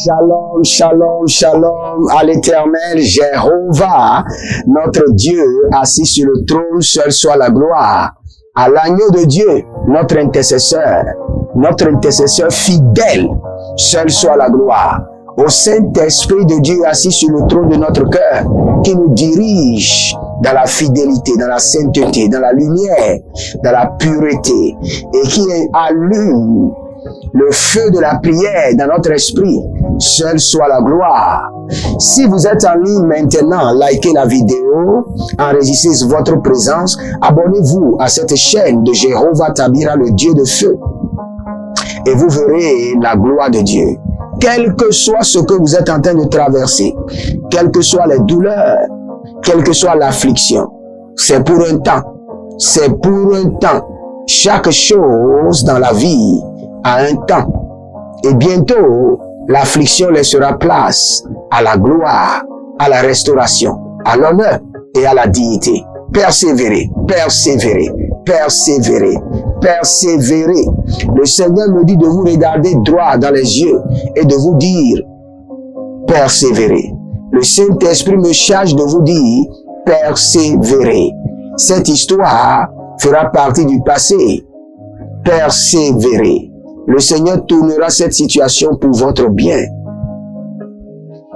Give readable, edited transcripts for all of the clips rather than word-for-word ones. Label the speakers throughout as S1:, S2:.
S1: Shalom, shalom, shalom à l'Éternel, Jéhovah, notre Dieu, assis sur le trône, seul soit la gloire. À l'agneau de Dieu, notre intercesseur fidèle, seul soit la gloire. Au Saint-Esprit de Dieu, assis sur le trône de notre cœur, qui nous dirige dans la fidélité, dans la sainteté, dans la lumière, dans la pureté, et qui allume le feu de la prière dans notre esprit, seul soit la gloire. Si vous êtes en ligne maintenant, likez la vidéo, enregistrez votre présence, abonnez-vous à cette chaîne de Jéhovah Tabira, le Dieu de feu, et vous verrez la gloire de Dieu. Quel que soit ce que vous êtes en train de traverser, quelles que soient les douleurs, quelle que soit l'affliction, c'est pour un temps. C'est pour un temps. Chaque chose dans la vie a un temps. Et bientôt, l'affliction laissera place à la gloire, à la restauration, à l'honneur et à la dignité. Persévérez, persévérez, persévérez, persévérez. Le Seigneur me dit de vous regarder droit dans les yeux et de vous dire, persévérez. Le Saint-Esprit me charge de vous dire, persévérez. Cette histoire fera partie du passé. Persévérez. Le Seigneur tournera cette situation pour votre bien.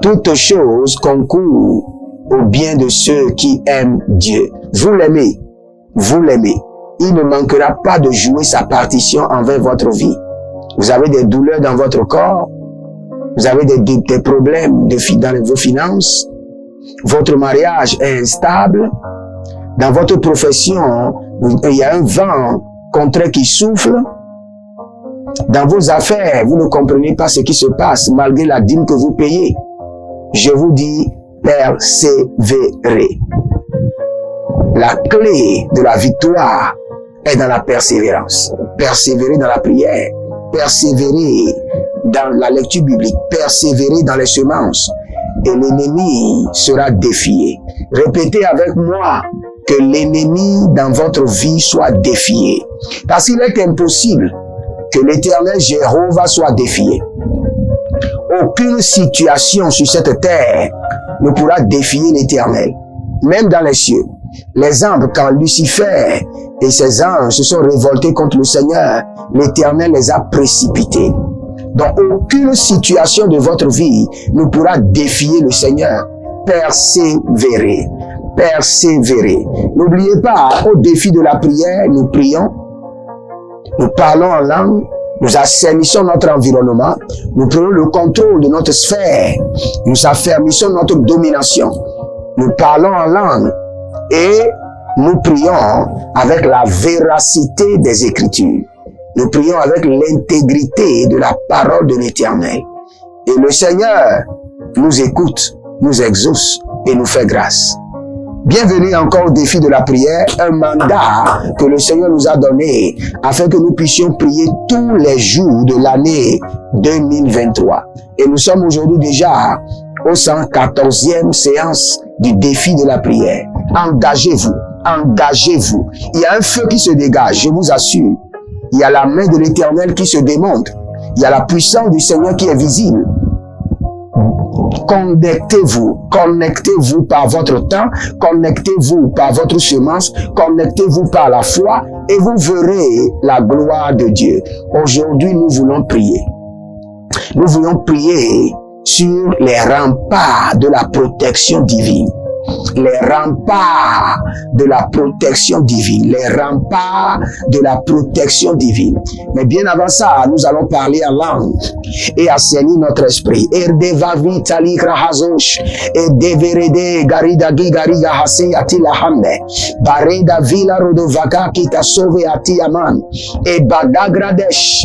S1: Toutes choses concourent au bien de ceux qui aiment Dieu. Vous l'aimez. Vous l'aimez. Il ne manquera pas de jouer sa partition envers votre vie. Vous avez des douleurs dans votre corps. Vous avez des problèmes dans vos finances. Votre mariage est instable. Dans votre profession, il y a un vent contraire qui souffle. Dans vos affaires, vous ne comprenez pas ce qui se passe malgré la dîme que vous payez. Je vous dis, persévérez. La clé de la victoire est dans la persévérance. Persévérez dans la prière. Persévérez dans la lecture biblique. Persévérez dans les semences. Et l'ennemi sera défié. Répétez avec moi que l'ennemi dans votre vie soit défié. Parce qu'il est impossible que l'Éternel Jéhovah soit défié. Aucune situation sur cette terre ne pourra défier l'Éternel, même dans les cieux. L'exemple, quand Lucifer et ses anges se sont révoltés contre le Seigneur, l'Éternel les a précipités. Donc, aucune situation de votre vie ne pourra défier le Seigneur. Persévérez. Persévérez. N'oubliez pas, au défi de la prière, nous prions, nous parlons en langue, nous assainissons notre environnement, nous prenons le contrôle de notre sphère, nous affermissons notre domination, nous parlons en langue et nous prions avec la véracité des Écritures. Nous prions avec l'intégrité de la parole de l'Éternel. Et le Seigneur nous écoute, nous exauce et nous fait grâce. Bienvenue encore au défi de la prière, un mandat que le Seigneur nous a donné afin que nous puissions prier tous les jours de l'année 2023. Et nous sommes aujourd'hui déjà au 114e séance du défi de la prière. Engagez-vous, engagez-vous. Il y a un feu qui se dégage, je vous assure. Il y a la main de l'Éternel qui se démontre. Il y a la puissance du Seigneur qui est visible. Connectez-vous, connectez-vous par votre temps, connectez-vous par votre semence, connectez-vous par la foi et vous verrez la gloire de Dieu. Aujourd'hui, nous voulons prier. Nous voulons prier sur les remparts de la protection divine. les remparts de la protection divine, les remparts de la protection divine. Mais bien avant ça, nous allons parler en langue et assainir notre esprit. Erdevavi talikra hazosh, erdeverede garida gigariga hase atila hamne, bareda vila rodovaka kita sove ati aman, e badagradesh,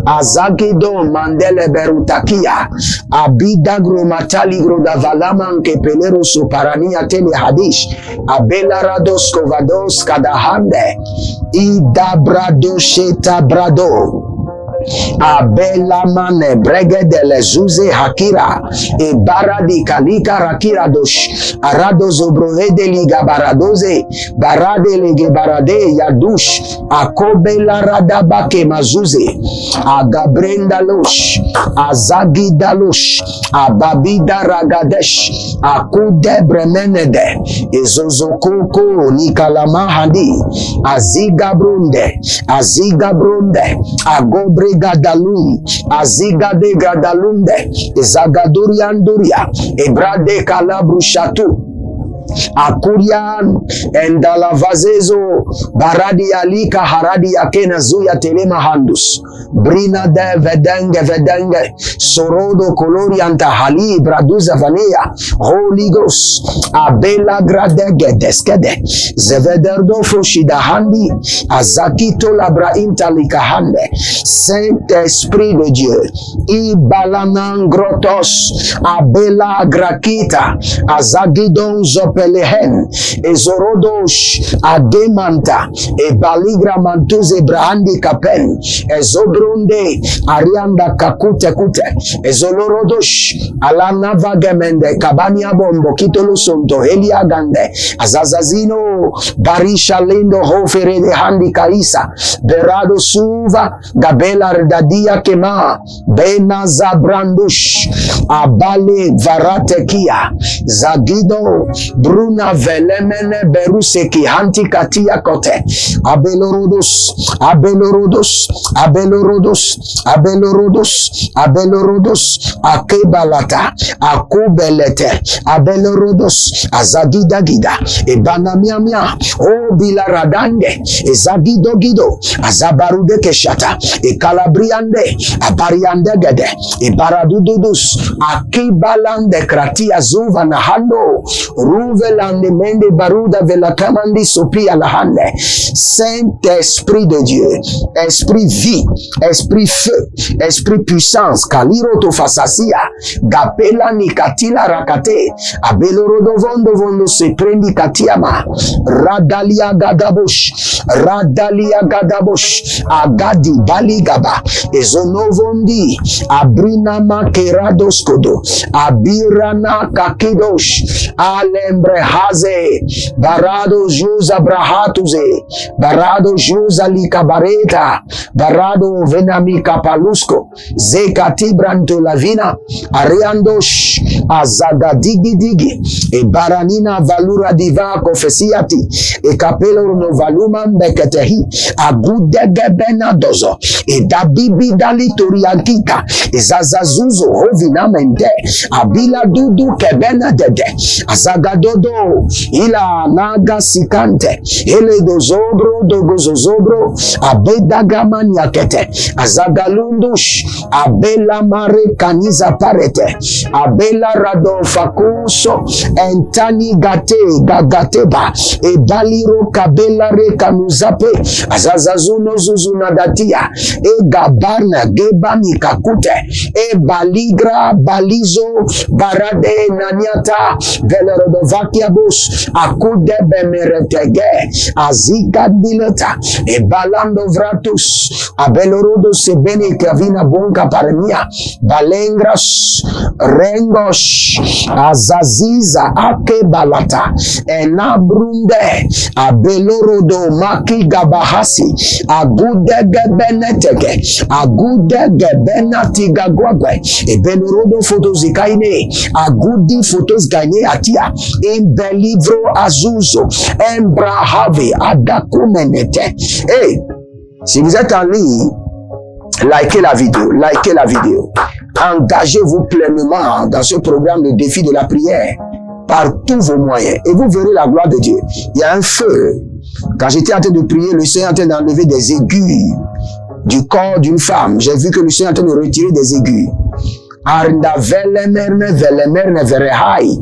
S1: azagido mandele berutakia, abidagro mataligro davalaman ke pelero soparania tele hadish, abela rados kovados kadahande, idabrado sheta brado. Abela mane brege de lezuze hakira e baradi kalika rakira dosh arado zobrove de liga baradoze barade lege barade yadush akobela radaba ke mazuze agabrenda losh azagida losh ababida ragadesh akude bremenede ezozokoko nikalama handi aziga brunde agobre Gadalum, Aziga de Gadalunde, Zagadurianduria, Ebrade Calabrushatu. Akurian endalavazezo baradi alika haradi akena zuya telema handus brina de vedenge sorodo kolorianta hali braduza vanea Holy Ghost abela gradege deskede zevederdo foshida handi azakito labra intalika hande Saint-Esprit de Dieu ibalanan grotos abela grakita azagidon Pelehen, Ezorodosh, Ademanta, Ebaligra Mantuze Brahandi Kapen, Ezobrunde, Arianda Kakute Kute, Ezolorodosh, Alana Vagemende, Kabania Bombo, Kitolo Sonto, Elia Gande, Azazazino, Barisha Lindo, Hofere de Handi Kaisa, Berado Suva, Gabela Redadia Kema, Bena Zabrandush, Abale Varatekia, Zagido, Bruna velemene beruseki hanti katia kote abelorodos akebalata akubelete abelorodos azagidagida ebanamiamia o bilaradande ezagidogido azabarude keshata ekalabriande abariandegede ebaradududus akibalande kratia zuva na hando Rouvelande mende baruda vela kamandi sopia la hande. Saint-Esprit de Dieu, esprit vie, esprit feu, esprit puissance, kaliro to fasasia, gapela nikatila rakate, abelorodo vondo se prendi katiama, radalia gadabosh, agadi baligaba, ezonovondi, abrina makerados kodo, abirana kakidosh, Alembre haze, barado juza brahatuze, barado juza likabareta, barado venamika palusko, zekati branto lavina, ariandosh, azaga digi, e baranina valura diva confesiati, e capello no valuman beketehi, agudege benadozo, e dabibi dalitoriankika, e zazazuzo hovinamente, abila dudu kebena dede, azagadodo ila naga sikante ele dozobro dogozozobro abedagaman yakete azagalundush abela mare kaniza parete abela radofakuso entani gagateba ebaliro kabela re kanuzape azazazuno zuzunadatia gabarna gebani kakute baligra balizo barade nanyata Velerodovakia bus akude bemeretege azika dileta balando vratus abelorodo sebene kavina bonka paremia balengras rengos azaziza ake balata enabrunde abelorodo maki gabahasi agude gebenetege agude gebenati gagwagwe ebelorodo fotozikaine agudi fotos gagné atia in livro azuzo embrahave adakumenete. Hey, si vous êtes en ligne, likez la vidéo, engagez-vous pleinement dans ce programme de défi de la prière. par tous vos moyens et vous verrez la gloire de Dieu. Il y a un feu. Quand j'étais en train de prier, le Seigneur est en train d'enlever des aigus du corps d'une femme. J'ai vu que le Seigneur est en train de retirer des aigus. Arda velemerne verehai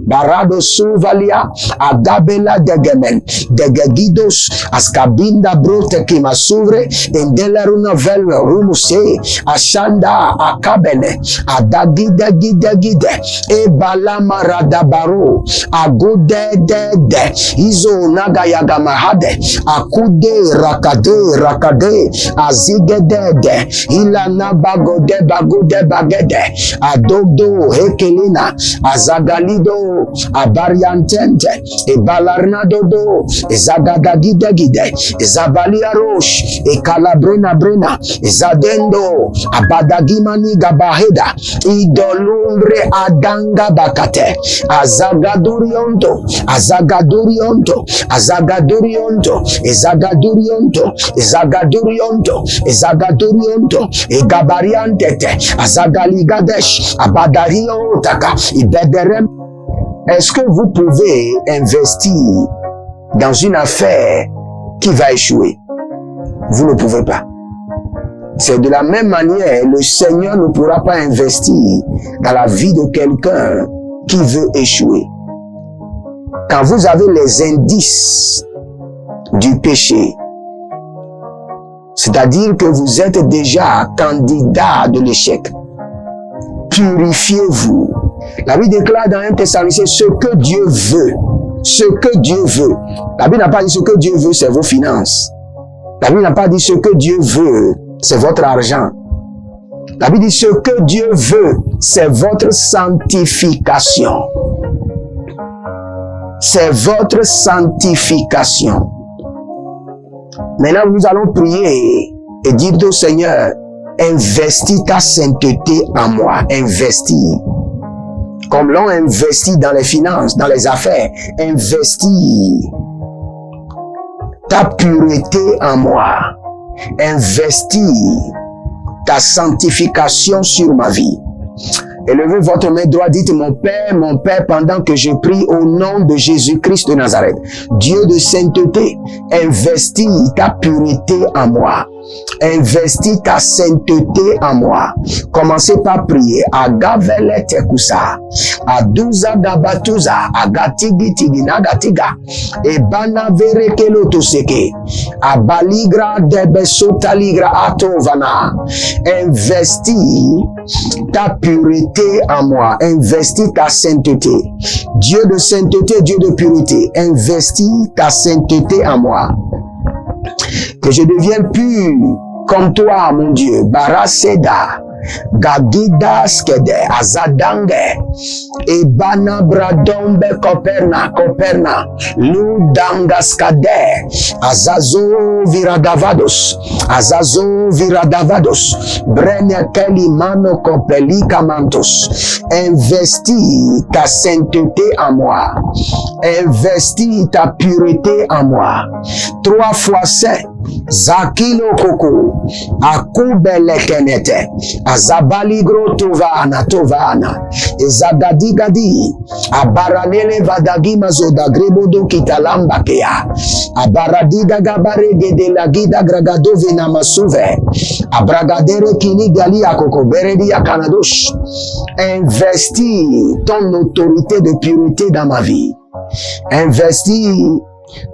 S1: barado suvalia adabela degemen degegidos askabinda brote kima suvre endelaruna velme rumuse ashanda akabene adagide gide e balama radabaro agude de izo naga yagamahade akude rakade azigede ilana bagode bagede Adogdo, Hekelina, Azagalido, Abariantente, Ebalarnadodo, Ezagadagidagide, Ezabalia Roche, Ekalabrena Brena, Ezadendo, Abadagimani Gabaheda, Idolumbre Adanga Bakate, Azagadurionto, Azagadurionto, Azagadurionto, Ezagadurionto, Ezagadurionto, Ezagadurionto, Egabariantete, Azagaligadesh, Abadario Taka, Ibederem. Est-ce que vous pouvez investir dans une affaire qui va échouer? Vous ne pouvez pas. C'est de la même manière, le Seigneur ne pourra pas investir dans la vie de quelqu'un qui veut échouer. Quand vous avez les indices du péché, c'est-à-dire que vous êtes déjà candidat de l'échec, purifiez-vous. La Bible déclare dans 1 Thessaloniciens ce que Dieu veut. Ce que Dieu veut. La Bible n'a pas dit ce que Dieu veut, c'est vos finances. La Bible n'a pas dit ce que Dieu veut, c'est votre argent. La Bible dit ce que Dieu veut, c'est votre sanctification. C'est votre sanctification. Maintenant, nous allons prier et dire au Seigneur, investis ta sainteté en moi, investis. Comme l'on investit dans les finances, dans les affaires, investis ta pureté en moi, investis ta sanctification sur ma vie. Élevez votre main droite, dites mon Père, pendant que je prie au nom de Jésus-Christ de Nazareth, Dieu de sainteté, investis ta pureté en moi. Investis ta sainteté en moi. Commencez par prier. Agavele tekusa. Aduza gabatuza. Agatigi tiginagatiga. Ebana verekelo toseke. Abaligra debesotaligra atovana. Investis ta pureté en moi. Investis ta sainteté. Dieu de sainteté, Dieu de pureté. Investis ta sainteté en moi. Que je devienne pur comme toi, mon Dieu. Baraseda, Gagida skede, Azadange, Ebana bradombe Coperna, Ludanga skade, Azazo viradavados, Brene kelimano kopelika mantos. Investis ta sainteté en moi. Investis ta pureté en moi. 3 fois saint. Zakilo koko, akubele kenete, azabaligro tovana, ezagadigadi, abaranele vadagima zodagrebodo kitalamba kea, abaradiga gabarege de la gida gragado venamasuve, abragadere kini gali akoko beredi akanadosh. Investis ton autorité de pureté dans ma vie. Investis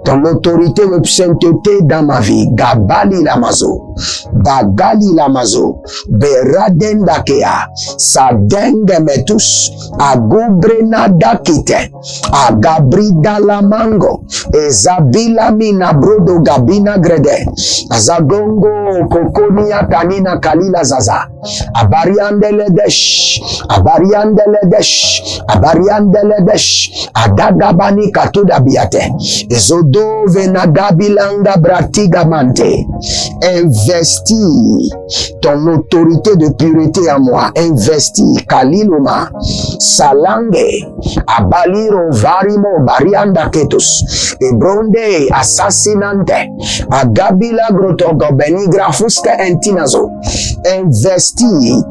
S1: ton autorité de sainteté dans ma vie. Gabali lamazo, bagali lamazo, beraden dakea, sadenge metus, agubrena dakite, agabrida lamango, ezabila mina brodo gabina grede, azagongo kokonia kanina kalila zaza, abariandeledesh, adagabani katuda biate. Zodo venagabilanga bratiga mante. Investis ton autorité de pureté en moi. Investis kaliluma salange abaliro varimo barianda ketus ebronde assassinante agabila grotogo benigrafuska entinazo. Investis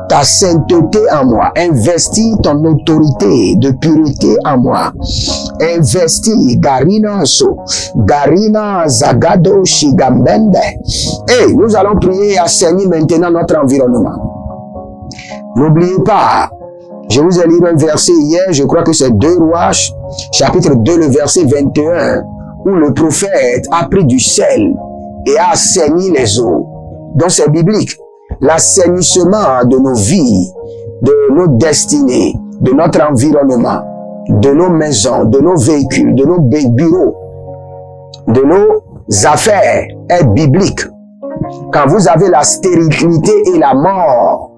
S1: ta sainteté en moi. Investis ton autorité de pureté en moi. Investis Garina So, Garina Zagado Shigambende. Et nous allons prier, assainir maintenant notre environnement. N'oubliez pas, je vous ai lu un verset hier, je crois que c'est 2 Rois, chapitre 2, le verset 21, où le prophète a pris du sel et a assaini les eaux. Donc c'est biblique. L'assainissement de nos vies, de nos destinées, de notre environnement, de nos maisons, de nos véhicules, de nos bureaux, de nos affaires est biblique. Quand vous avez la stérilité et la mort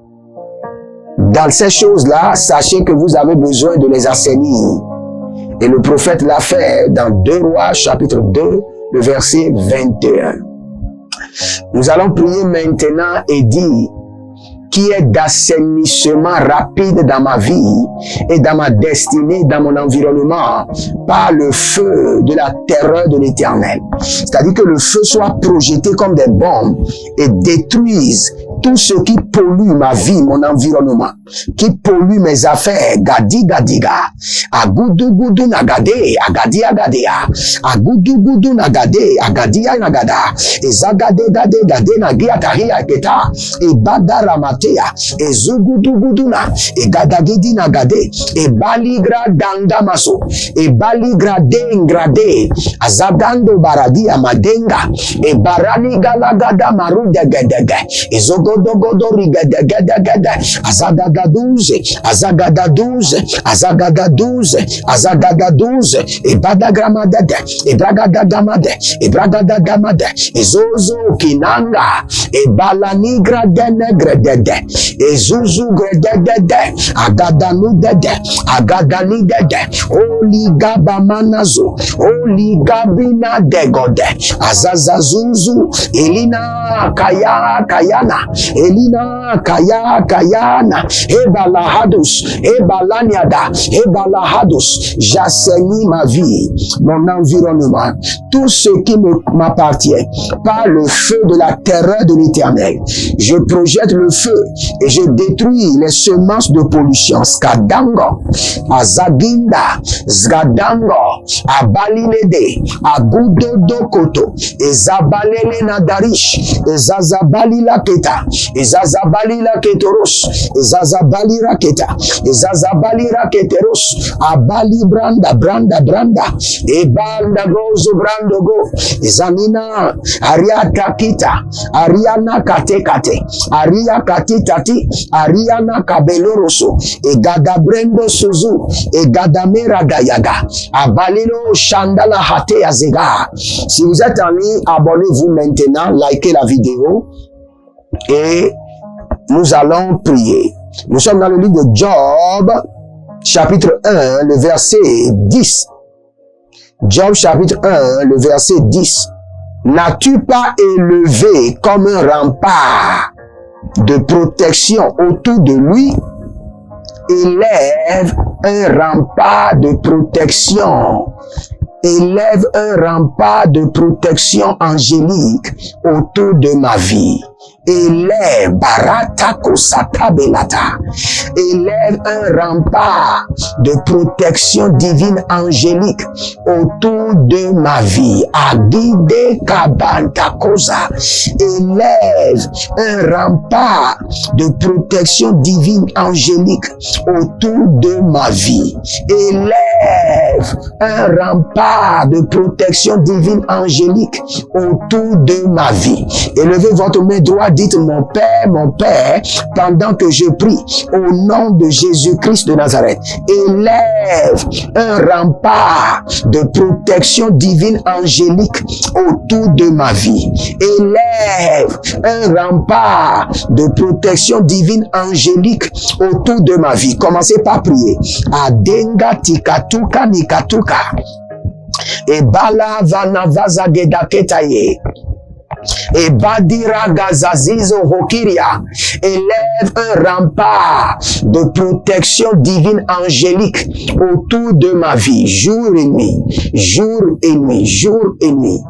S1: dans ces choses-là, sachez que vous avez besoin de les assainir. Et le prophète l'a fait dans 2 Rois, chapitre 2, le verset 21. Nous allons prier maintenant et dire qui est d'assainissement rapide dans ma vie et dans ma destinée, dans mon environnement, par le feu de la terreur de l'Éternel. C'est-à-dire que le feu soit projeté comme des bombes et détruise tout ce qui pollue ma vie, mon environnement, qui pollue mes affaires. Gadi gadiga, agudu gudu nagade, agadi agadea, agudu gudu nagade, agadia nagada, ezagade gade gade nagia tahia keta, e badaramatea, e zugudu guduna, e gadagidi nagade, e baligra dandamaso, e baligra dengrade, azadando baradia madenga, e barani galagada marudegedege, e zogodogodo rigedegedegede, azadagaduze, azagadaduze, azagadaduze, azagadaduze, e badagramadede, e bragadagamade, e bragadagamade, e zozo kinanga, e balanigra denegredede, e zuzu grededede, agadanudede, agadanidede, oligabamanazo, oligabina degode, azazazuzu, elina kaya kayana, elina kaya kayana, ebalahadus, ebalaniada, ebalahadus. J'assainis ma vie, mon environnement, tout ce qui m'appartient par le feu de la terreur de l'Éternel. Je projette le feu et je détruis les semences de pollution. Skadango, azaginda, zgadango, abalinede, agudodokoto, ezabalele nadarish, ezazabali laketa, ezazabali laketoros, ezazabali raketa, ezazabali raketeros, abali branda, branda, branda, ebanda gozo brando go, ezamina, ariata kita, ariana kate kate, aria katitati, ariana kabeloroso, egadabrendo suzu, egadamera gayaga, abalilo chandala hate azega. Si vous êtes en ligne, abonnez-vous maintenant, likez la vidéo et nous allons prier. Nous sommes dans le livre de Job, chapitre 1, le verset 10. Job, chapitre 1, le verset 10. N'as-tu pas élevé comme un rempart de protection autour de lui? Élève un rempart de protection. Élève un rempart de protection angélique autour de ma vie. Élève barata kosata belata. Élève un rempart de protection divine angélique autour de ma vie. Agide kabanta kosa. Élève un rempart de protection divine angélique autour de ma vie. Élève un rempart de protection divine angélique autour de ma vie. Élevez votre main droite, dites mon Père, pendant que je prie au nom de Jésus-Christ de Nazareth. Élève un rempart de protection divine angélique autour de ma vie. Élève un rempart de protection divine angélique autour de ma vie. Commencez par prier. Adenga tikatuka nikatuka. Ebala vanavaza gedaketaye. et Badira Gazazizo Rokiria, élève un rempart de protection divine angélique autour de ma vie, jour et nuit, jour et nuit, jour et nuit.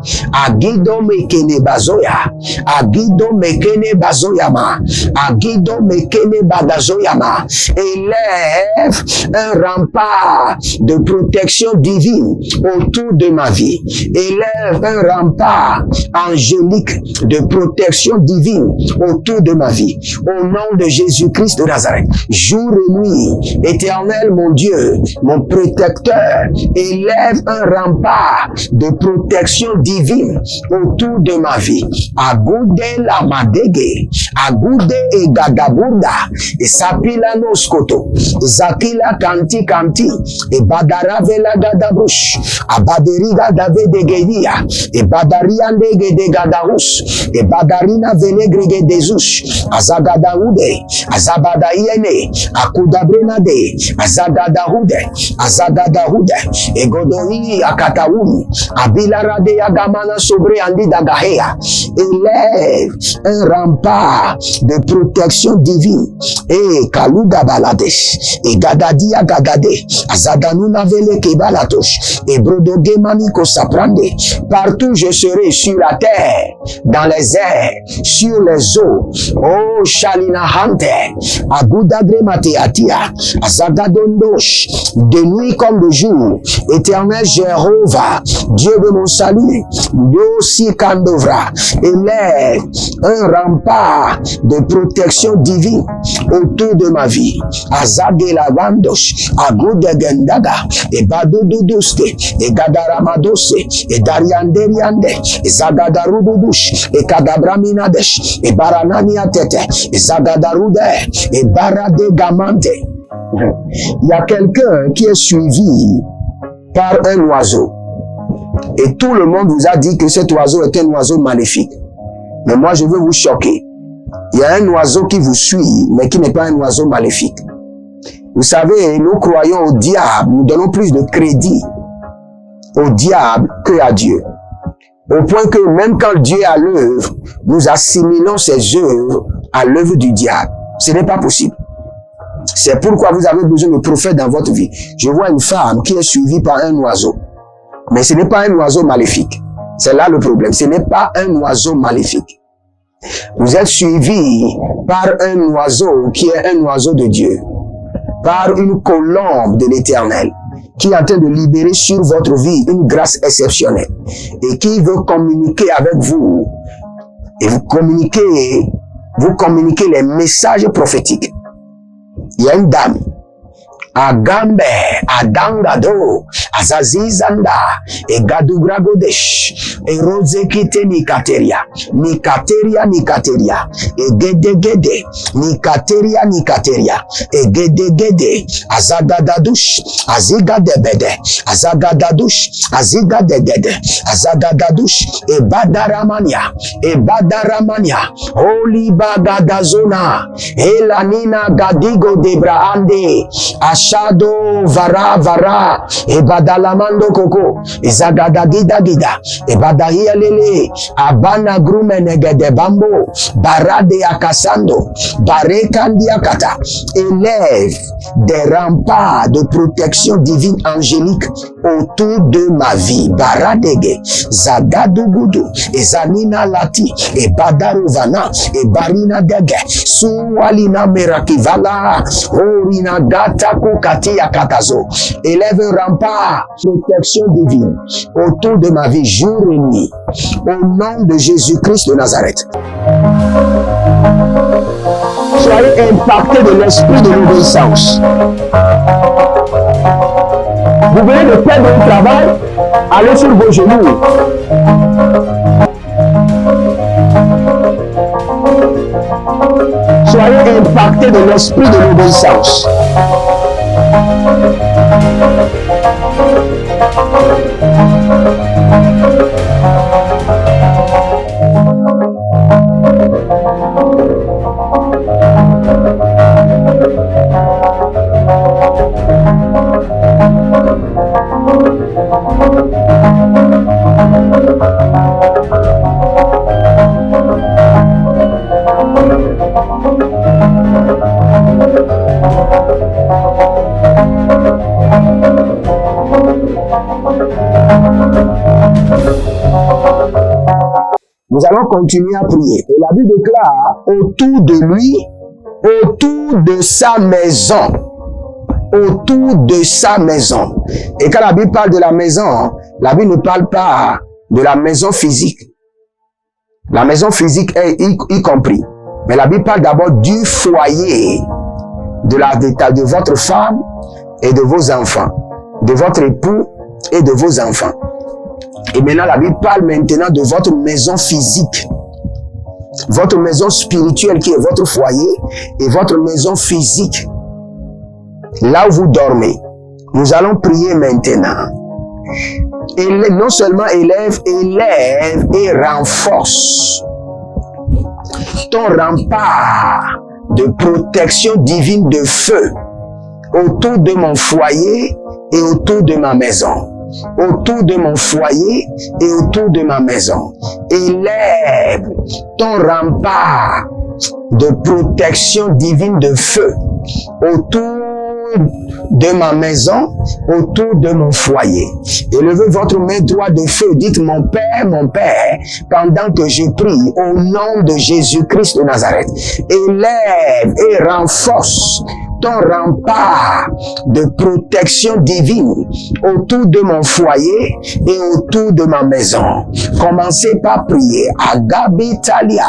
S1: Agido Mekene Bazoya, Agido Mekene Bazoyama, Agido Mekene Badazoyama, élève un rempart de protection divine autour de ma vie. Élève un rempart angélique de protection divine autour de ma vie. Au nom de Jésus-Christ de Nazareth, jour et nuit, Éternel mon Dieu, mon protecteur, élève un rempart de protection divine autour de ma vie. Agoude la madege, agoude e gadabuda, e sapila noskoto, zakila kanti kanti, e badara vela gadabush, abaderiga dave de gedia, e badariande de gadahus, e badarina venegre de zus, azagadaude, azabadaiene, akudabrenade, azagadahude, e godoi akataun, abilarade agamana sobre andi dagahea. Élève un rempart de protection divine. Et Kaluga Baladesh, et Gadadia Gadade, Azadanuna Vele Kebalatosh, et Brodoge Maniko Saprande. Partout je serai sur la terre, dans les airs, sur les eaux. Oh Shalina Hante, Agudagre Mateatia, Azagadondosh, de nuit comme de jour. Éternel Jéhovah, Dieu de mon salut, Dosi Kandovra, élève un rempart de protection divine autour de ma vie. Azage la vandosh, Agude Gendaga, et Badududuste, et Gadaramadosse, et Darianderiande, et Zagadarududush, et Kadabraminadesh, et Baranania Tete, et Zagadarude, et Barade Gamante. Il y a quelqu'un qui est suivi par un oiseau. Et tout le monde vous a dit que cet oiseau est un oiseau maléfique. Mais moi, je veux vous choquer. Il y a un oiseau qui vous suit, mais qui n'est pas un oiseau maléfique. Vous savez, nous croyons au diable, nous donnons plus de crédit au diable que à Dieu. Au point que même quand Dieu est à l'œuvre, nous assimilons ses œuvres à l'œuvre du diable. Ce n'est pas possible. C'est pourquoi vous avez besoin de prophètes dans votre vie. Je vois une femme qui est suivie par un oiseau. Mais ce n'est pas un oiseau maléfique. C'est là le problème. Ce n'est pas un oiseau maléfique. Vous êtes suivi par un oiseau qui est un oiseau de Dieu. Par une colombe de l'Éternel qui est en train de libérer sur votre vie une grâce exceptionnelle et qui veut communiquer avec vous et vous communiquer les messages prophétiques. Il y a une dame, Agambe, Adangado, Azazizanda, et Gadugragodesh, et Rosekite Nikateria, et Gede, Nikateria, et Gede, Azagadadush, Azigadebede, Azagadadush, et Badaramania, Holy Bagadazona, Elanina Gadigo Debraande, Ashado vara e badalamando koko e zagadagida gida e badahia lele abana grumenegede bambo barade akasando barekandia kata. Élève des remparts de protection divine angélique autour de ma vie. Baradege zagadugudu e zanina lati e badarovana e barina dege suwalina merakivala orina gata katia katazo. Élève un rempart, protection divine autour de ma vie jour et nuit. Au nom de Jésus-Christ de Nazareth. Soyez impactés de l'esprit de l'obéissance. Vous venez de perdre le travail, allez sur vos genoux. Soyez impactés de l'esprit de l'obéissance. Nous allons continuer à prier. Et la Bible déclare, autour de lui, autour de sa maison, autour de sa maison. Et quand la Bible parle de la maison, la Bible ne parle pas de la maison physique. La maison physique est y compris. Mais la Bible parle d'abord du foyer, de votre femme et de vos enfants, de votre époux et de vos enfants. Et maintenant, la Bible parle maintenant de votre maison physique, votre maison spirituelle qui est votre foyer et votre maison physique, là où vous dormez. Nous allons prier maintenant. Et non seulement élève et renforce ton rempart de protection divine de feu autour de mon foyer et autour de ma maison. Autour de mon foyer et autour de ma maison. Élève ton rempart de protection divine de feu autour de ma maison, autour de mon foyer. Élevez votre main droite de feu. Dites, mon Père, pendant que je prie au nom de Jésus-Christ de Nazareth, élève et renforce ton rempart de protection divine autour de mon foyer et autour de ma maison. Commencez par prier. Agabitalia,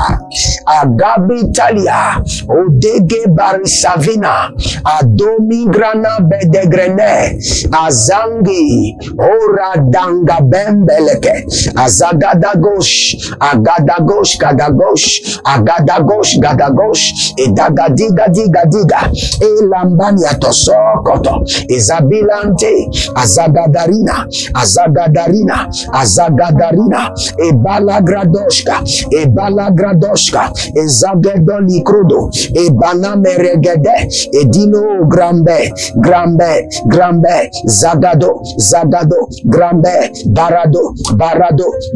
S1: Odege Barisavina, Adomigrana Bedegrene, Azangi, Oradanga Bembeleke, Azagadagosh, Agadagosh, Gadagosh, Agadagosh, Gadagosh, et Dagadiga, Lambania tosokoto, Ezabilante, Azagadarina, Ebalagradoshka, Ezagedoli Krudo, Ebanameregede, Edino Grambe, Zagado, Grambe, Barado,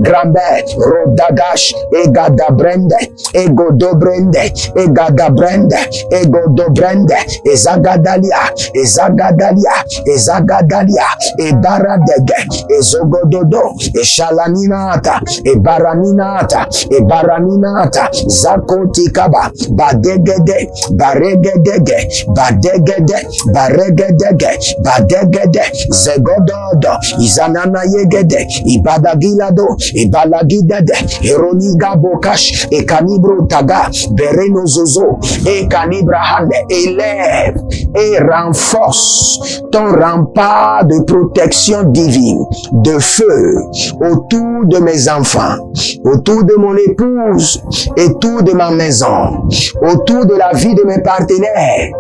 S1: Grambe, Rodagash, Egadabrende, Egodobrende, Ezagadalia, Ebaradege, Ezogododo, Eshalaninata, Ebaranina, Zakotikaba, Badegede, Zegododo, Izanana Yegede, Ibadagilado, Ibalagidede, Eroniga Bokash, Ekanibro Taga, Bereno Zozo, Ekanibrahande, élève et renforce ton rempart de protection divine, de feu autour de mes enfants, autour de mon épouse, autour de ma maison, autour de la vie de mes partenaires,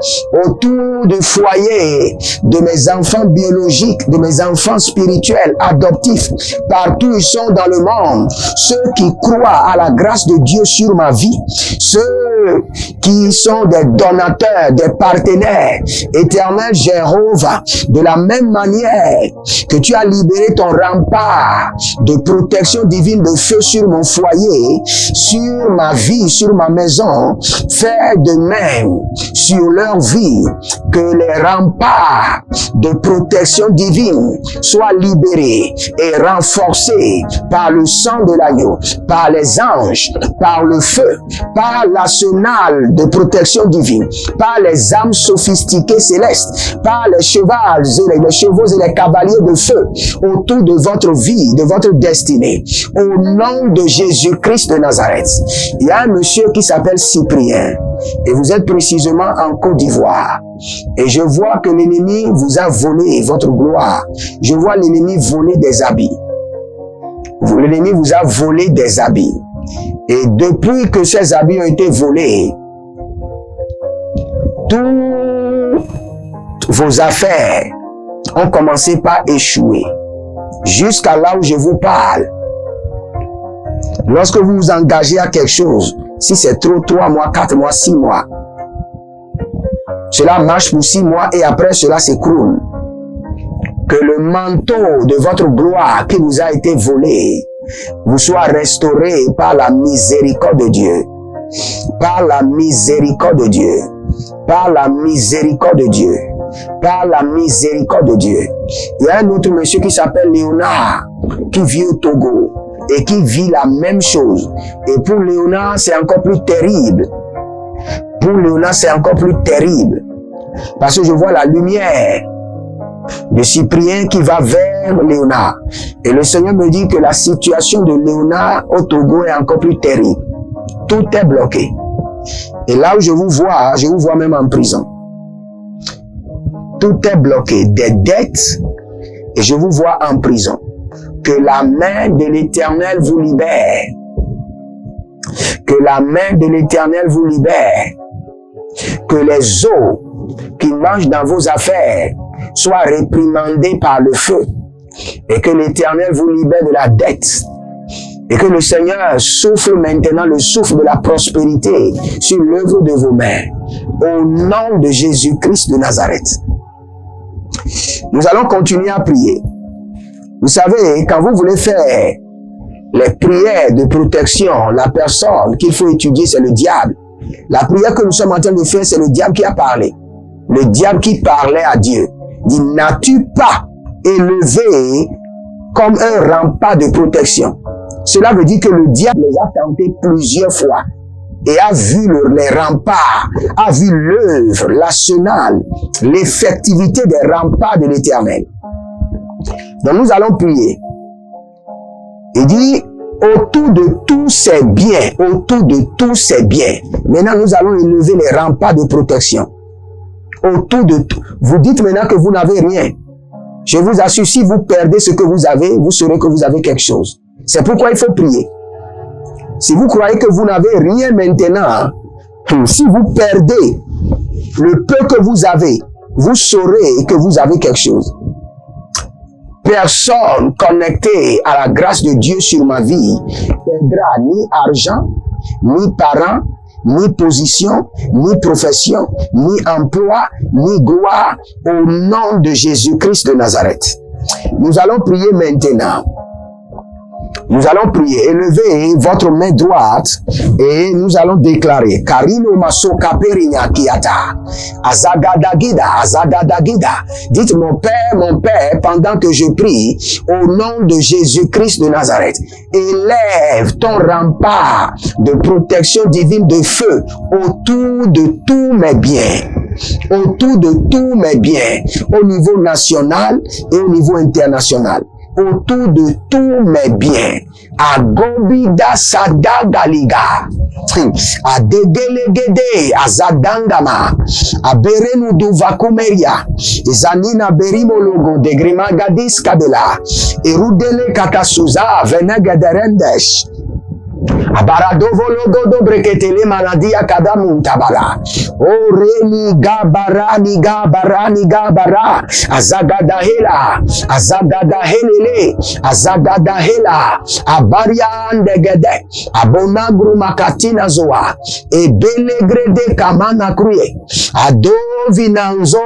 S1: autour du foyer de mes enfants biologiques, de mes enfants spirituels, adoptifs, partout ils sont dans le monde, ceux qui croient à la grâce de Dieu sur ma vie, ceux qui sont des donateurs, des partenaires. Éternel Jéhovah, de la même manière que tu as libéré ton rempart de protection divine de feu sur mon foyer, sur ma vie, sur ma maison, fais de même sur leur vie, que les remparts de protection divine soient libérés et renforcés par le sang de l'agneau, par les anges, par le feu, par l'arsenal de protection divine, par les âmes sophistiquées célestes, par les chevaux et les cavaliers de feu autour de votre vie, de votre destinée. Au nom de Jésus-Christ de Nazareth, il y a un monsieur qui s'appelle Cyprien et vous êtes précisément en Côte d'Ivoire. Et je vois que l'ennemi vous a volé votre gloire. Je vois l'ennemi voler des habits. L'ennemi vous a volé des habits. Et depuis que ces habits ont été volés, toutes vos affaires ont commencé par échouer. Jusqu'à là où je vous parle. Lorsque vous vous engagez à quelque chose, si c'est trop 3 mois, 4 mois, 6 mois, cela marche pour 6 mois et après cela s'écroule. Que le manteau de votre gloire qui vous a été volé vous soit restauré par la miséricorde de Dieu. Par la miséricorde de Dieu. Par la miséricorde de Dieu. Par la miséricorde de Dieu. Il y a un autre monsieur qui s'appelle Léonard, qui vit au Togo. et qui vit la même chose. Et pour Léonard, c'est encore plus terrible. Pour Léonard, c'est encore plus terrible. Parce que je vois la lumière de Cyprien qui va vers Léonard. Et le Seigneur me dit que la situation de Léonard au Togo est encore plus terrible. Tout est bloqué. Et là où je vous vois même en prison. Tout est bloqué. Des dettes, et je vous vois en prison. Que la main de l'Éternel vous libère. Que la main de l'Éternel vous libère. Que les eaux qui mangent dans vos affaires soient réprimandées par le feu. Et que l'Éternel vous libère de la dette. Et que le Seigneur souffle maintenant le souffle de la prospérité sur l'œuvre de vos mains. Au nom de Jésus-Christ de Nazareth. Nous allons continuer à prier. Vous savez, quand vous voulez faire les prières de protection, la personne qu'il faut étudier, c'est le diable. La prière que nous sommes en train de faire, c'est le diable qui a parlé. Le diable qui parlait à Dieu. Dit, n'as-tu pas élevé comme un rempart de protection? Cela veut dire que le diable les a tentés plusieurs fois et a vu les remparts, a vu l'œuvre, l'arsenal, l'effectivité des remparts de l'Éternel. Donc nous allons prier. Il dit, autour de tous ces biens, autour de tous ces biens, maintenant nous allons élever les remparts de protection. Autour de tout. Vous dites maintenant que vous n'avez rien. Je vous assure, si vous perdez ce que vous avez, vous saurez que vous avez quelque chose. C'est pourquoi il faut prier. Si vous croyez que vous n'avez rien maintenant, si vous perdez le peu que vous avez, vous saurez que vous avez quelque chose. Personne connecté à la grâce de Dieu sur ma vie perdra ni argent, ni parents, ni position, ni profession, ni emploi, ni gloire au nom de Jésus-Christ de Nazareth. Nous allons prier maintenant. Nous allons prier, élevez votre main droite et nous allons déclarer Karino Masoka Perinya Kiata Azagadagida. Dites mon Père, pendant que je prie, au nom de Jésus-Christ de Nazareth, élève ton rempart de protection divine de feu autour de tous mes biens. Autour de tous mes biens, au niveau national et au niveau international. Autour de tous mes biens. Agobida sadagaliga. Adegelegede azadangama. Aberenu duvakumeria. Zanina berimologo de grimagadis kabela. Erudele kakasuza venegederendesh. Abaradovologo dobreketele maladia kadamun tabara. Oreni gabara. Azagadahela. Abariandegede. Abonagru makatina zoa. Ebelegrede kamana kruye. Adovinanzo.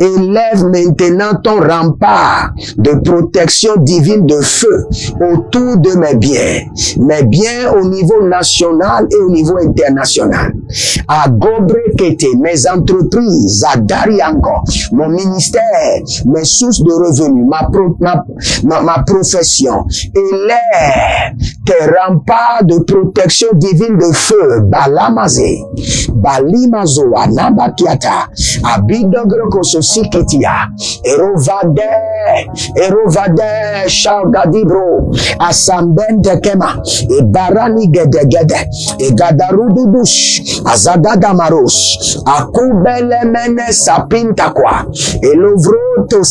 S1: Élève maintenant ton rempart de protection divine de feu autour de mes biens. Mes biens au niveau national et au niveau international. À Gobrekete, mes entreprises, à Dariango, mon ministère, mes sources de revenus, ma profession. Élève tes remparts de protection divine de feu. Balamazé, Balimazoa, Nabakiata, Abidogrokososikitiya, Erovade, Shalgadibro, Asambente Kema, et Barani Gedegede, et Gadarududush, Azagada Maros, Akubelemene Sapintakwa, et Lovroto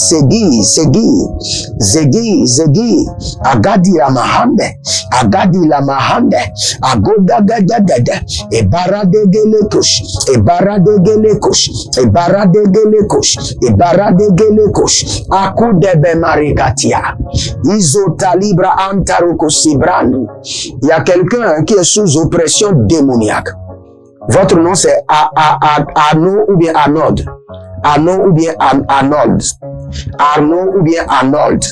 S1: Zegi, Agadi la Mahande, Agoda Gadagada, et Baradegelekosh, Akudebe Marikatia, Isota Libra Antaroko Sibrani. Il y a quelqu'un qui est sous oppression démoniaque. Votre nom c'est Arnaud ou bien Arnold. Arnaud ou bien Arnold. Arnaud ou bien Arnold.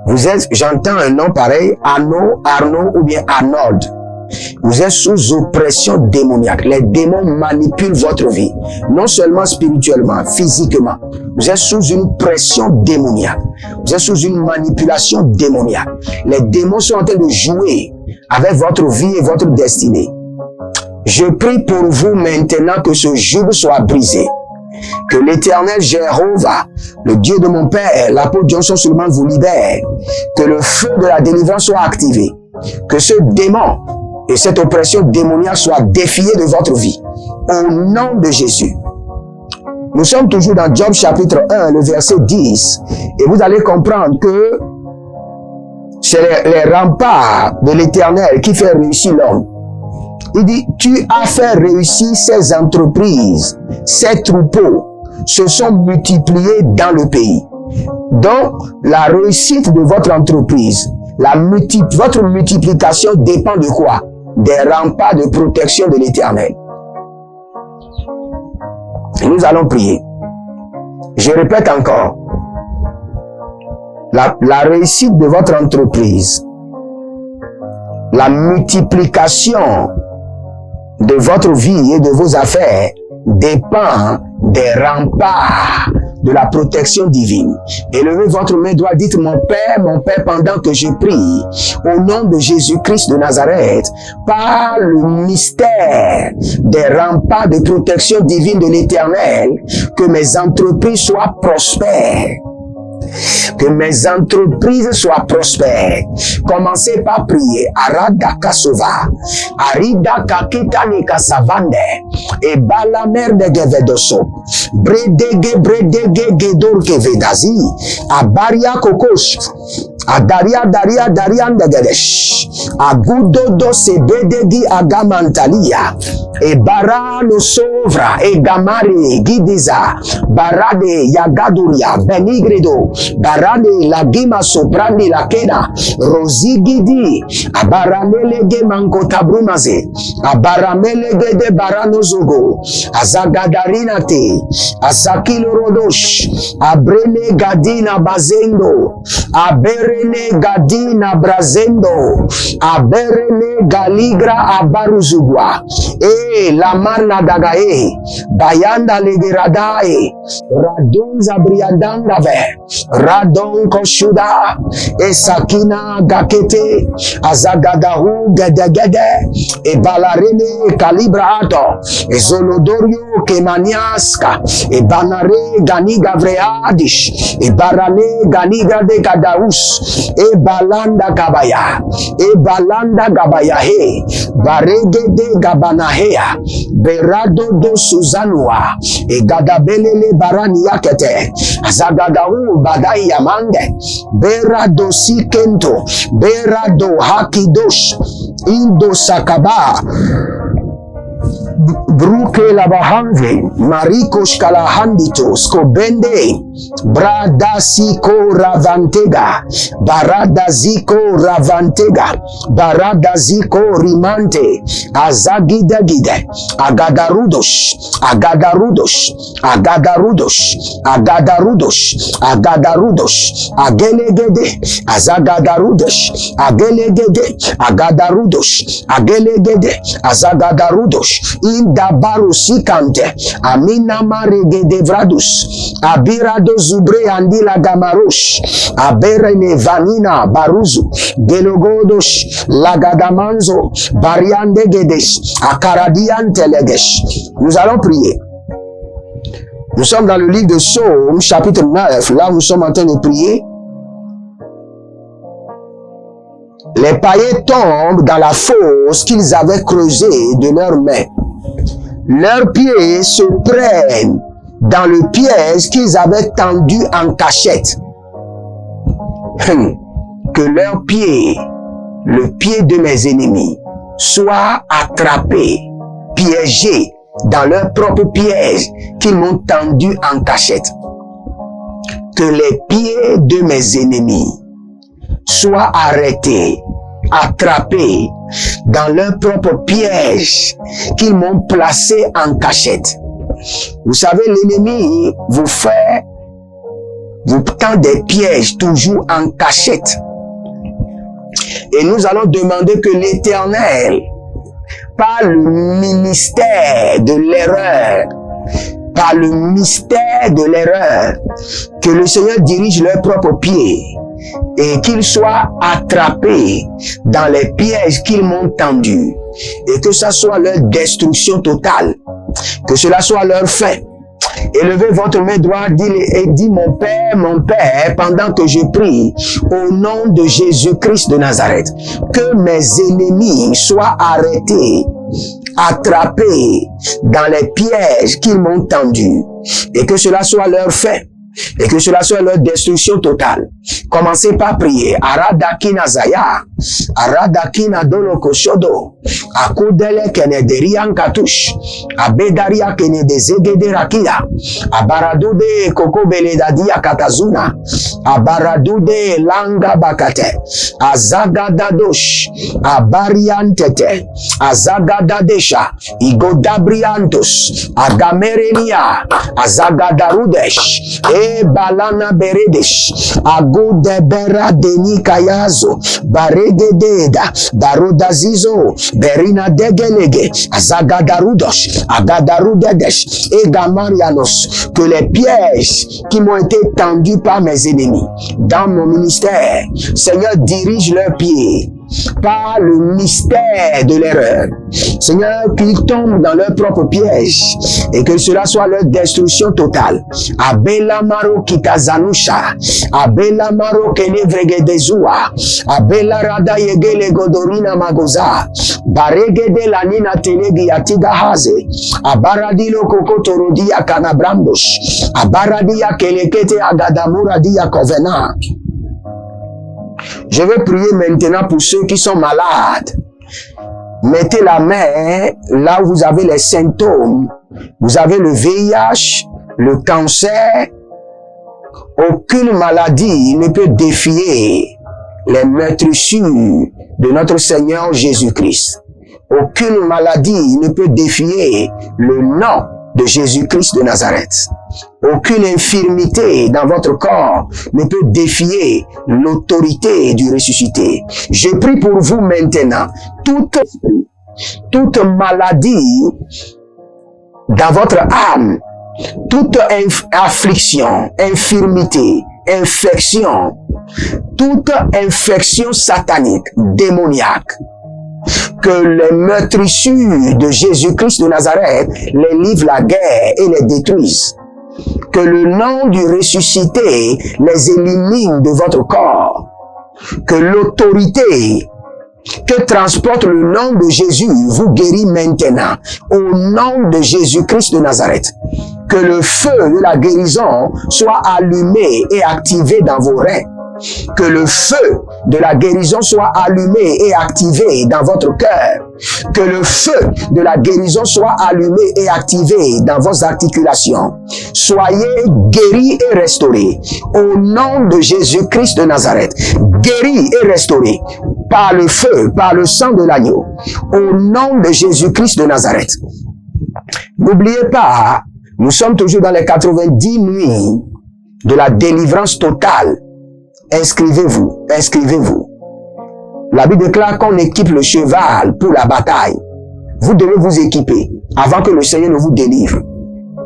S1: Vous êtes, j'entends un nom pareil, Arnaud ou bien Arnold. Vous êtes sous oppression démoniaque. Les démons manipulent votre vie. Non seulement spirituellement, physiquement. Vous êtes sous une pression démoniaque. Vous êtes sous une manipulation démoniaque. Les démons sont en train de jouer avec votre vie et votre destinée. Je prie pour vous maintenant que ce joug soit brisé. Que l'Éternel Jéhovah, le Dieu de mon Père, l'apôtre Johnson Suleiman vous libère. Que le feu de la délivrance soit activé. Que ce démon et cette oppression démoniaque soient défiés de votre vie. Au nom de Jésus. Nous sommes toujours dans Job chapitre 1, le verset 10. Et vous allez comprendre que c'est les remparts de l'Éternel qui fait réussir l'homme. Il dit, tu as fait réussir ces entreprises, ces troupeaux se sont multipliés dans le pays. Donc, la réussite de votre entreprise, votre multiplication dépend de quoi? Des remparts de protection de l'Éternel. Nous allons prier. Je répète encore. La réussite de votre entreprise, la multiplication de votre vie et de vos affaires dépend des remparts de la protection divine. Élevez votre main droite, dites mon Père, pendant que je prie, au nom de Jésus-Christ de Nazareth, par le mystère des remparts de protection divine de l'Éternel, que mes entreprises soient prospères. Que mes entreprises soient prospères. Commencez par prier. Arada kasova, arida kakita ni kasavande, et balamer de gevedoso, bredege gedor kevedazi, abaria kokosh, adaria ndegedesh, agudodo sebedegi agamantalia, e barano sovra, e gamari gidiza, barade yagaduria, benigredo, barane lagima soprani lakena, rosigidi, abaranelege mankotabrumaze, abaramelege de baranozogo, azagadarinate, asakilo rodosh, abrene gadina bazendo, aberene gadina brazendo, aberene galigra abaruzugwa, la marna dagae, bayanda legeradae, radon zabriadanda ve, radon koshuda, sakina gakete, azagadahu gedegede, balarene kalibra ato, zolodorio kemaniaska, banare ganiga vreadish, barane ganiga de kadaus, balanda gabaya, balanda gabaya he, barege de gabanahea, berado do suzanua, gadabelele barani yakete, azagadahu badai yamande, berado sikento, berado hakidosh, indo sakaba, bruke la bahanve, mariko shkalahandito, skobende, bradasiko ravantega, baradaziko ravantega, baradaziko rimante, azagidagide, agadarudosh, agadarudosh, agadarudosh, agadarudosh, agadarudosh, agelegede, azagadarudosh, agelegede, agadarudosh, agelegede, azagadarudosh, indabaru sikante, amina maregede vradus, abirado zubre andila gamarush, aberene vanina baruzu, gelogodosh, lagadamanzo, bariandegedesh, akaradiantelegesh. Nous allons prier. Nous sommes dans le livre de Psaume, chapitre 9. Là, nous sommes en train de prier. Les païens tombent dans la fosse qu'ils avaient creusée de leurs mains. Leurs pieds se prennent dans le piège qu'ils avaient tendu en cachette. Que leurs pieds, le pied de mes ennemis, soient attrapés, piégés dans leur propre piège qu'ils m'ont tendu en cachette. Que les pieds de mes ennemis soient arrêtés, attrapés dans leur propre piège qu'ils m'ont placé en cachette. Vous savez, l'ennemi vous tend des pièges toujours en cachette. Et nous allons demander que l'Éternel par le ministère de l'erreur, par le mystère de l'erreur, que le Seigneur dirige leurs propres pieds et qu'ils soient attrapés dans les pièges qu'ils m'ont tendus et que ça soit leur destruction totale, que cela soit leur fin. Élevez votre main droite et dis mon Père, pendant que je prie, au nom de Jésus-Christ de Nazareth, que mes ennemis soient arrêtés, attrapés dans les pièges qu'ils m'ont tendus, et que cela soit leur fin, et que cela soit leur destruction totale. Commencez par prier. Aradakina Zaya, Aradakina Doloko Shodo, Akudele Kenederian Katush, Abedaria Kenedezegede Rakia, Abaradude Koko Beledadia Katazuna, Abaradude Langa Bakate, Azagadadosh, Abariantete, Azagadadesha, Igodabriantos, Agamerenia, Azagadarudesh, Balana Beredesh, Agude Bera Deni Kayazo, Baregededa, Darudazizo, Berina Degelege, Azagadarudosh, Agadarudedesh, Egamarianos, que les pièges qui m'ont été tendus par mes ennemis dans mon ministère, Seigneur, dirige leurs pieds par le mystère de l'erreur. Seigneur, qu'ils tombent dans leur propre piège et que cela soit leur destruction totale. Abela maro kitazanusha, abela maro kenevregedezua, abela rada yegele godorina magoza, baregede lanina telegi atiga haze, abaradilo kokotorodia kanabrambush, abaradia kelekete agadamura dia kovena. Je vais prier maintenant pour ceux qui sont malades. Mettez la main là où vous avez les symptômes. Vous avez le VIH, le cancer. Aucune maladie ne peut défier les meurtrissures de notre Seigneur Jésus-Christ. Aucune maladie ne peut défier le nom de Jésus-Christ de Nazareth. Aucune infirmité dans votre corps ne peut défier l'autorité du ressuscité. Je prie pour vous maintenant, toute maladie dans votre âme, toute affliction, infirmité, infection, toute infection satanique, démoniaque, que les meurtrissures de Jésus-Christ de Nazareth les livrent la guerre et les détruisent. Que le nom du ressuscité les élimine de votre corps. Que l'autorité que transporte le nom de Jésus vous guérit maintenant. Au nom de Jésus-Christ de Nazareth. Que le feu de la guérison soit allumé et activé dans vos reins. Que le feu de la guérison soit allumé et activé dans votre cœur. Que le feu de la guérison soit allumé et activé dans vos articulations. Soyez guéris et restaurés. Au nom de Jésus-Christ de Nazareth. Guéris et restaurés par le feu, par le sang de l'agneau. Au nom de Jésus-Christ de Nazareth. N'oubliez pas, nous sommes toujours dans les 90 nuits de la délivrance totale. Inscrivez-vous, inscrivez-vous. La Bible déclare qu'on équipe le cheval pour la bataille. Vous devez vous équiper avant que le Seigneur ne vous délivre.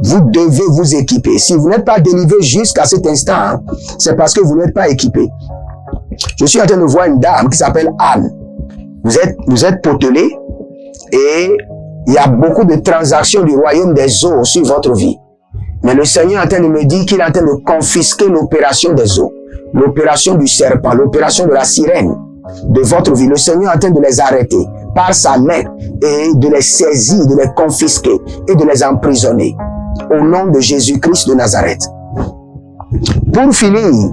S1: Vous devez vous équiper. Si vous n'êtes pas délivré jusqu'à cet instant, c'est parce que vous n'êtes pas équipé. Je suis en train de voir une dame qui s'appelle Anne. Vous êtes potelé et il y a beaucoup de transactions du royaume des eaux sur votre vie. Mais le Seigneur est en train de me dire qu'il est en train de confisquer l'opération des eaux. L'opération du serpent, l'opération de la sirène de votre vie. Le Seigneur est en train de les arrêter par sa main et de les saisir, de les confisquer et de les emprisonner. Au nom de Jésus-Christ de Nazareth. Pour finir,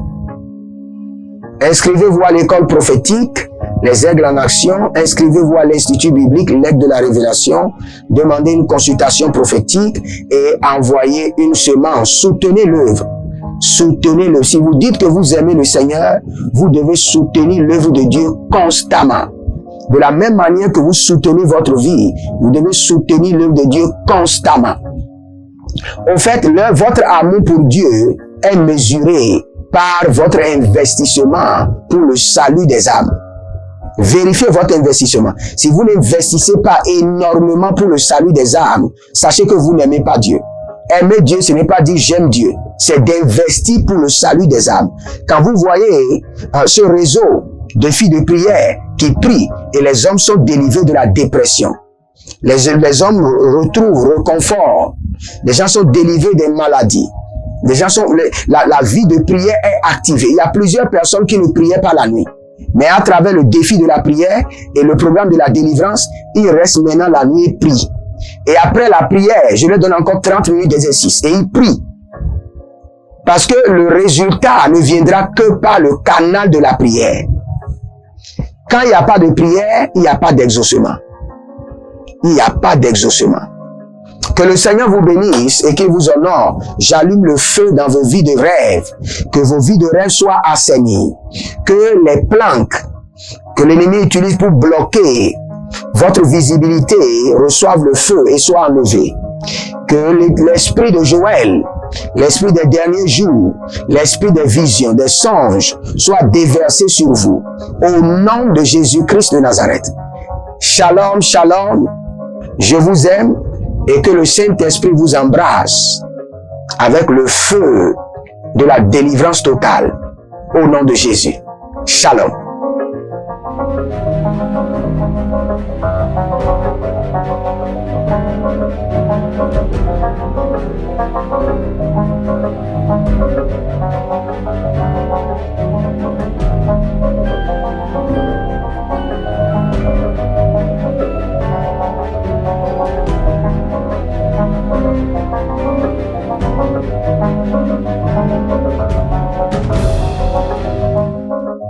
S1: inscrivez-vous à l'école prophétique, les aigles en action, inscrivez-vous à l'Institut biblique, l'aigle de la révélation, demandez une consultation prophétique et envoyez une semence, soutenez l'œuvre. Soutenez-le. Si vous dites que vous aimez le Seigneur, vous devez soutenir l'œuvre de Dieu constamment. De la même manière que vous soutenez votre vie, vous devez soutenir l'œuvre de Dieu constamment. En fait, votre amour pour Dieu est mesuré par votre investissement pour le salut des âmes. Vérifiez votre investissement. Si vous n'investissez pas énormément pour le salut des âmes, sachez que vous n'aimez pas Dieu. Aimer Dieu, ce n'est pas dire j'aime Dieu. C'est d'investir pour le salut des âmes. Quand vous voyez ce réseau de filles de prière qui prient et les hommes sont délivrés de la dépression, les hommes retrouvent réconfort, les gens sont délivrés des maladies, les gens sont, la vie de prière est activée. Il y a plusieurs personnes qui ne priaient pas la nuit. Mais à travers le défi de la prière et le programme de la délivrance, ils restent maintenant la nuit et prient. Et après la prière, je leur donne encore 30 minutes d'exercice. Et ils prient. Parce que le résultat ne viendra que par le canal de la prière. Quand il n'y a pas de prière, il n'y a pas d'exaucement. Il n'y a pas d'exaucement. Que le Seigneur vous bénisse et qu'il vous honore. J'allume le feu dans vos vies de rêve. Que vos vies de rêve soient assainies. Que les planques que l'ennemi utilise pour bloquer votre visibilité reçoivent le feu et soient enlevés. Que l'esprit de Joël, l'esprit des derniers jours, l'esprit des visions, des songes, soit déversé sur vous. Au nom de Jésus-Christ de Nazareth. Shalom, shalom. Je vous aime. Et que le Saint-Esprit vous embrasse avec le feu de la délivrance totale. Au nom de Jésus. Shalom.